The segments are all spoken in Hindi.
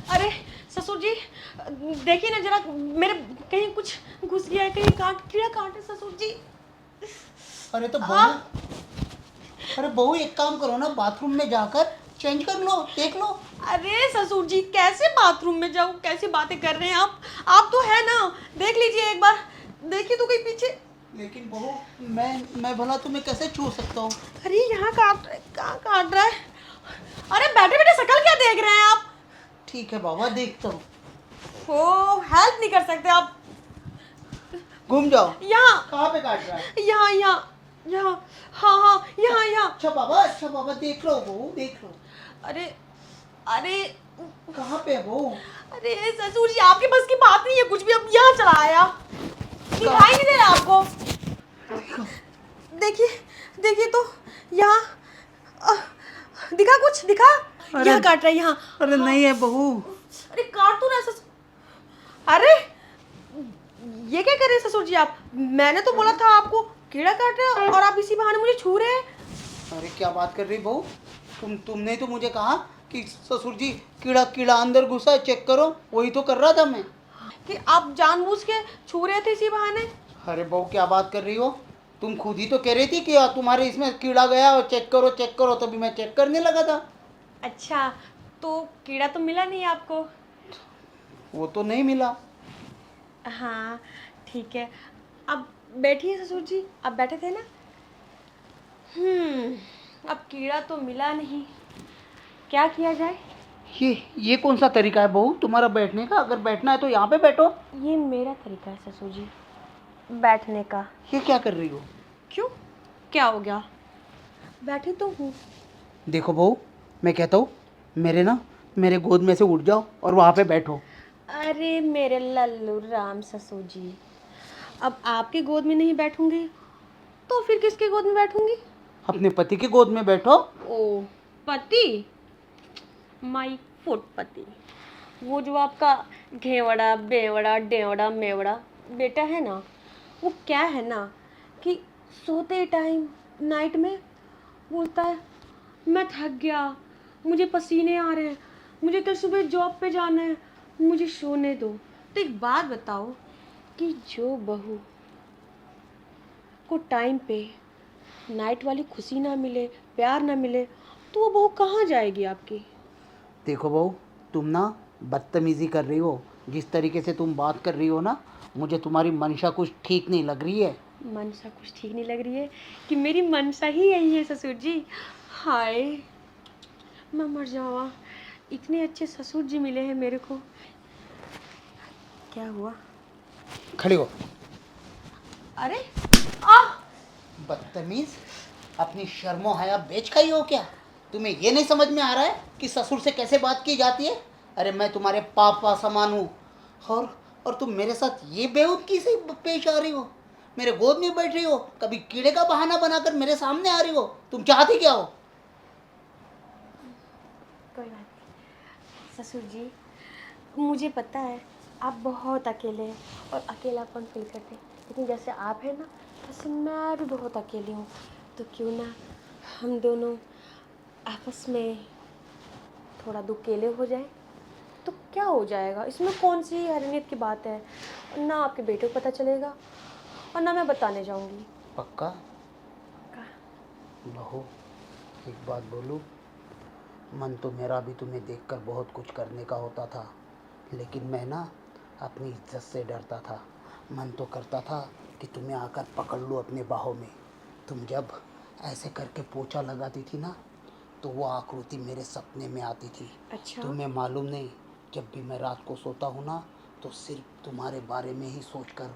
अरे ससुर जी, देखिए ना जरा, मेरे कहीं कुछ घुस गया है, कहीं कीड़ा काटे ससुर जी। अरे तो आ, बहू, अरे बहू एक काम करो ना, बाथरूम में जाकर चेंज कर लो, देख लो। अरे ससुर जी, कैसे बाथरूम में जाऊं? कैसी बातें कर रहे हैं आप तो है ना, देख लीजिए एक बार, देखिए तो कहीं पीछे। लेकिन बहू, मैं भला तुम्हें कैसे छू सकता हूँ? अरे यहाँ कहाँ काट रहा है? अरे बैठे बैठे शकल क्या देख रहे हैं आप? ठीक है बाबा, देखता हूँ। ओ, हेल्प नहीं कर सकते आप? घूम जाओ। यहाँ कहाँ पे काट रहा है? यहाँ यहाँ यहाँ, हाँ हाँ, यहाँ यहाँ। अच्छा बाबा, देख लो बहू, देख लो। अरे अरे कहाँ पे है बहू? अरे ससुर जी, आपके बस की बात नहीं है कुछ भी, अब यहाँ चला आया, दिखाई नहीं दे रहा आपको? देखिए देखिए तो यहाँ, दिखा कुछ दिखा? अरे, यहाँ काट रहा है, यहाँ। अरे हाँ। नहीं है बहू। अरे काट तो रहा है ससुर। अरे ये क्या कर रहे हैं ससुर जी आप? मैंने तो बोला था आपको कीड़ा काट रहा है और आप इसी बहाने मुझे छू रहे हैं। अरे क्या बात कर रही बहू? तुमने तो मुझे कहा कि ससुर जी कीड़ा कीड़ा अंदर घुसा है, चेक करो। वही तो कर रहा था मैं। कि आप जानबूझ के छू रहे थे इसी बहाने? अरे बहू, क्या बात कर रही हो? तुम खुद ही तो कह रही थी कि तुम्हारे इसमें कीड़ा गया और चेक करो, तभी मैं चेक करने लगा था। अच्छा, तो कीड़ा तो मिला नहीं आपको? वो तो नहीं मिला। हाँ ठीक है, अब बैठिए ससुर जी, आप बैठे थे ना। अब कीड़ा तो मिला नहीं, क्या किया जाए? ये कौन सा तरीका है बहू तुम्हारा बैठने का? अगर बैठना है तो यहाँ पे बैठो। ये मेरा तरीका है ससुर जी बैठने का। ये क्या कर रही हो? क्यों, क्या हो गया? बैठी तो हूँ। देखो बहू, मैं कहता हूँ मेरे गोद में से उठ जाओ और वहाँ पे बैठो। अरे मेरे लल्लू राम ससुर जी, अब आपके गोद में नहीं बैठूंगी तो फिर किसके गोद में बैठूंगी? अपने पति की गोद में बैठो। ओ, पति? माई फुट पति, वो जो आपका घेवड़ा बेवड़ा डेवड़ा मेवड़ा बेटा है ना, वो क्या है ना कि सोते टाइम नाइट में बोलता है मैं थक गया, मुझे पसीने आ रहे हैं, मुझे कल सुबह जॉब पे जाना है, मुझे सोने दो। तो एक बात बताओ कि जो बहू को टाइम पे नाइट वाली खुशी ना मिले, प्यार ना मिले, तो वो बहू कहाँ जाएगी आपकी? देखो बहू, तुम ना बदतमीजी कर रही हो। जिस तरीके से तुम बात कर रही हो ना, मुझे तुम्हारी मंशा कुछ ठीक नहीं लग रही है। मनसा कुछ ठीक नहीं लग रही है? कि मेरी मनसा ही यही है ससुर जी। हाय, मैं मर जावा, इतने अच्छे ससुर जी मिले हैं मेरे को। क्या हुआ? खड़ी हो। अरे आ बदतमीज, अपनी शर्मो हया बेच खाई हो क्या? तुम्हें ये नहीं समझ में आ रहा है कि ससुर से कैसे बात की जाती है? अरे मैं तुम्हारे पापा समान हूँ, और तुम मेरे साथ ये बेवकूफ़ी से पेश आ रही हो। मेरे गोद में बैठ रही हो, कभी कीड़े का बहाना बनाकर मेरे सामने आ रही हो। तुम चाहती क्या हो? कोई बात नहीं ससुर जी, मुझे पता है आप बहुत अकेले हैं और अकेलापन फील करते हैं, लेकिन जैसे आप हैं ना, वैसे मैं भी बहुत अकेली हूँ। तो क्यों ना हम दोनों आपस में थोड़ा दुकेले हो जाए, तो क्या हो जाएगा? इसमें कौन सी हैरानियत की बात है? ना आपके बेटे को पता चलेगा और ना मैं बताने जाऊंगी। पक्का? बहू, एक बात बोलूं, मन तो मेरा भी तुम्हें देखकर बहुत कुछ करने का होता था, लेकिन मैं ना अपनी इज्जत से डरता था। मन तो करता था कि तुम्हें आकर पकड़ लूँ अपने बाहों में। तुम जब ऐसे करके पोछा लगाती थी ना, तो वो आकृति मेरे सपने में आती थी। अच्छा। तुम्हें मालूम नहीं, जब भी मैं रात को सोता हूँ ना, तो सिर्फ तुम्हारे बारे में ही सोचकर,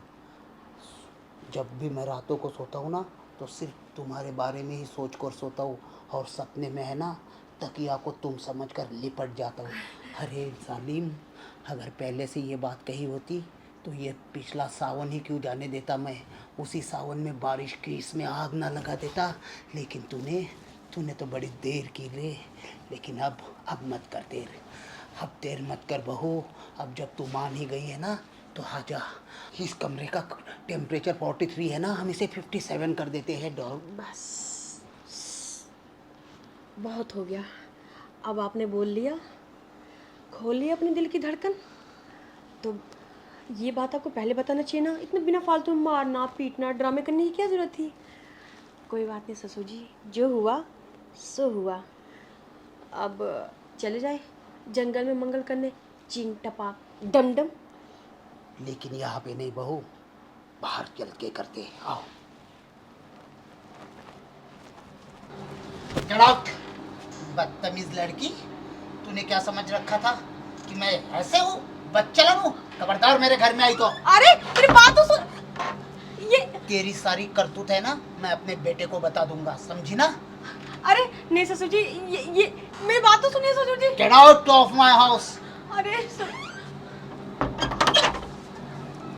जब भी मैं रातों को सोता हूँ ना, तो सिर्फ तुम्हारे बारे में ही सोच कर सोता हूँ। और सपने में है ना, तकिया को तुम समझकर लिपट जाता हूँ। अरे जालिम, अगर पहले से ये बात कही होती तो ये पिछला सावन ही क्यों जाने देता मैं। उसी सावन में बारिश की इसमें आग ना लगा देता। लेकिन तूने तो बड़ी देर की रे। लेकिन अब मत कर देर, अब देर मत कर बहू। अब जब तू मान ही गई है ना, तो आजा। इस कमरे का टेम्परेचर 43 है ना, हम इसे 57 कर देते हैं डॉग। बस, बहुत हो गया, अब आपने बोल लिया, खोली अपने दिल की धड़कन। तो ये बात आपको पहले बताना चाहिए ना, इतना बिना फालतू मारना पीटना ड्रामे करने की क्या ज़रूरत थी। कोई बात नहीं ससुर जी, जो हुआ सो हुआ। अब चले जाए जंगल में मंगल करने, चिंग टपा डम डम। लेकिन यहाँ पे नहीं बहू, बाहर चल के करते हैं, आओ। Get out! बदतमीज लड़की, तूने क्या समझ रखा था कि मैं ऐसे हूँ, बदचलन हूँ? खबरदार मेरे घर में आई तो। अरे मेरी बात तो सुन। ये तेरी सारी करतूत है ना, मैं अपने बेटे को बता दूंगा, समझी ना? अरे नहीं ससुर जी, ये मेरी बात तो सुनिए ससुर जी। Get out of my house! अरे